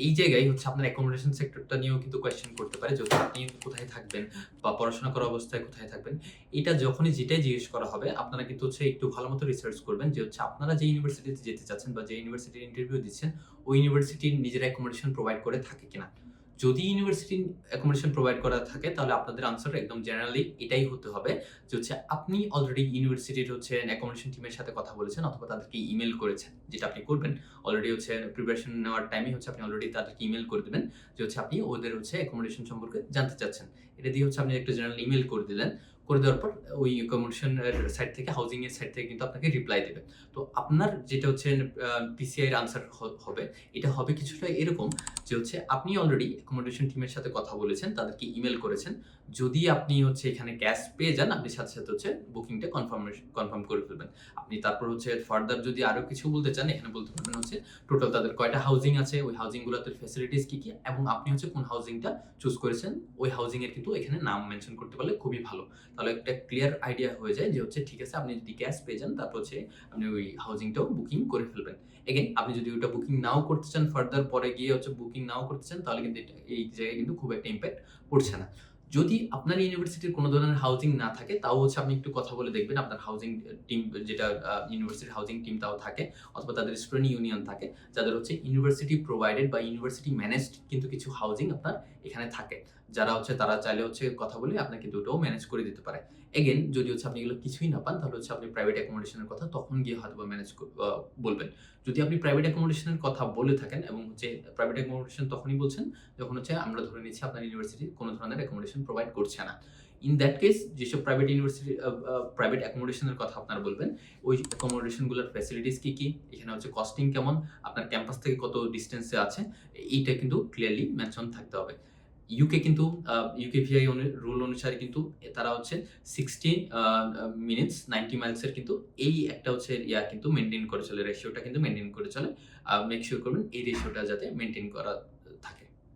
এই জায়গায় হচ্ছে আপনার অ্যাকোমোডেশন সেক্টরটা নিয়েও কিন্তু কোয়েশ্চেন করতে পারে, যেহেতু আপনি কোথায় থাকবেন বা পড়াশোনা করা অবস্থায় কোথায় থাকবেন। এটা যখনই যেটাই জিজ্ঞেস করা হবে, আপনারা কিন্তু হচ্ছে একটু ভালোমতো রিসার্চ করবেন যে হচ্ছে আপনারা যে ইউনিভার্সিটিতে যেতে চাচ্ছেন বা যে ইউনিভার্সিটির ইন্টারভিউ দিচ্ছেন, ওই ইউনিভার্সিটির নিজের অ্যাকোমোডেশন প্রোভাইড করে থাকে কিনা। যদি ইউনিভার্সিটি অ্যাকোমোডেশন প্রোভাইড করা থাকে, তাহলে আপনাদের আনসার একদম জেনারেলি এটাই হতে হবে যে হচ্ছে আপনি অলরেডি ইউনিভার্সিটির হচ্ছে অ্যাকোমোডেশন টিমের সাথে কথা বলেছেন অথবা তাদেরকে ইমেইল করেছেন। যেটা আপনি করবেন অলরেডি হচ্ছে প্রিপারেশন নেওয়ার টাইমে হচ্ছে আপনি অলরেডি তাদেরকে ইমেইল করে দিবেন যে হচ্ছে আপনি ওদের হচ্ছে অ্যাকোমোডেশন সম্পর্কে জানতে চাচ্ছেন। এটা দিয়ে হচ্ছে আপনি একটা জেনারেল ইমেইল করে দিলেন। করে দেওয়ার পর ওই অ্যাকোমোডেশন এর সাইট থেকে, হাউজিং এর সাইট থেকে কিন্তু আপনাকে রিপ্লাই দিবে। তো আপনার যেটা হচ্ছে পিসিআই এর আনসার হবে, এটা হবে কিছুটা এরকম যে হচ্ছে আপনি অলরেডি অ্যাকোমোডেশন টিমের সাথে কথা বলেছেন, তাদেরকে ইমেইল করেছেন। যদি আপনি হচ্ছে এখানে ক্যাশ পেয়ে যান, আপনি সাথে, সাথে হচ্ছে বুকিংটা কনফার্ম করে ফেলবেন। আপনি তারপর হচ্ছে ফার্দার যদি আরো কিছু বলতে চান, এখানে বলতে পারবেন হচ্ছে টোটাল তাদের কয়টা হাউজিং আছে, ওই হাউজিং গুলোতে ফ্যাসিলিটিস কি, কি এবং আপনি হচ্ছে কোন হাউজিংটা চুজ করেছেন, ওই হাউজিং এর কিন্তু এখানে নাম মেনশন করতে পারলে খুবই ভালো। তাহলে একটা ক্লিয়ার আইডিয়া হয়ে যায় যে হচ্ছে ঠিক আছে, আপনি যদি ক্যাশ পেয়ে যান তারপর হচ্ছে আপনি ওই হাউজিংটাও বুকিং করে ফেলবেন। এগেইন আপনি যদি ওটা বুকিং নাও করতে চান, ফার্দার পরে গিয়ে হচ্ছে বুকিং নাও করতে চান, তাহলে কিন্তু এই জায়গায় কিন্তু খুব একটা ইমপ্যাক্ট পড়ছে না। যদি আপনার ইউনিভার্সিটির কোনো ধরনের হাউজিং না থাকে, তাও হচ্ছে আপনি একটু কথা বলে দেখবেন আপনার হাউজিং টিম, যেটা ইউনিভার্সিটির হাউজিং টিম তাও থাকে অথবা তাদের স্টুডেন্ট ইউনিয়ন থাকে, যাদের হচ্ছে ইউনিভার্সিটি প্রোভাইডেড বা ইউনিভার্সিটি ম্যানেজড কিন্তু কিছু হাউজিং আপনার এখানে থাকে। যারা হচ্ছে তারা চাইলে হচ্ছে কথা বলে আপনাকে কিন্তু ওটাও ম্যানেজ করে দিতে পারে। এগেইন যদি হচ্ছে আপনি এগুলো কিছুই না পান, তাহলে হচ্ছে আপনি প্রাইভেট অ্যাকোমোডেশনের কথা তখন গিয়ে হয়তোবা ম্যানেজ বলবেন। যদি আপনি প্রাইভেট অ্যাকোমোডেশনের কথা বলে থাকেন এবং হচ্ছে প্রাইভেট অ্যাকোমোডেশন তখনই বলছেন যখন হচ্ছে আমরা ধরে নিচ্ছি আপনার ইউনিভার্সিটি কোনো ধরনের অ্যাকোমোডেশন প্রোভাইড করছে না। ইন দ্যাট কেস যেসব প্রাইভেট ইউনিভার্সিটি প্রাইভেট অ্যাকোমোডেশনের কথা আপনারা বলবেন, ওই অ্যাকোমোডেশন গুলোর ফ্যাসিলিটিস কি, কি? এখানে হচ্ছে কস্টিং কেমন? আপনার ক্যাম্পাস থেকে কত ডিসট্যান্সে আছে? এইটা কিন্তু ক্লিয়ারলি মেনশন থাকতে হবে। ইউকে কিন্তু ইউকেভিআই রুল অনুসারে কিন্তু তারা হচ্ছে 60 মিনিটস 90 মাইলস এর কিন্তু এই একটা হচ্ছে কিন্তু মেইনটেইন করে চলে, রেশিওটা কিন্তু মেইনটেইন করে চলে। মেক সিউর করবেন এই রেশিওটা যাতে মেইনটেইন করা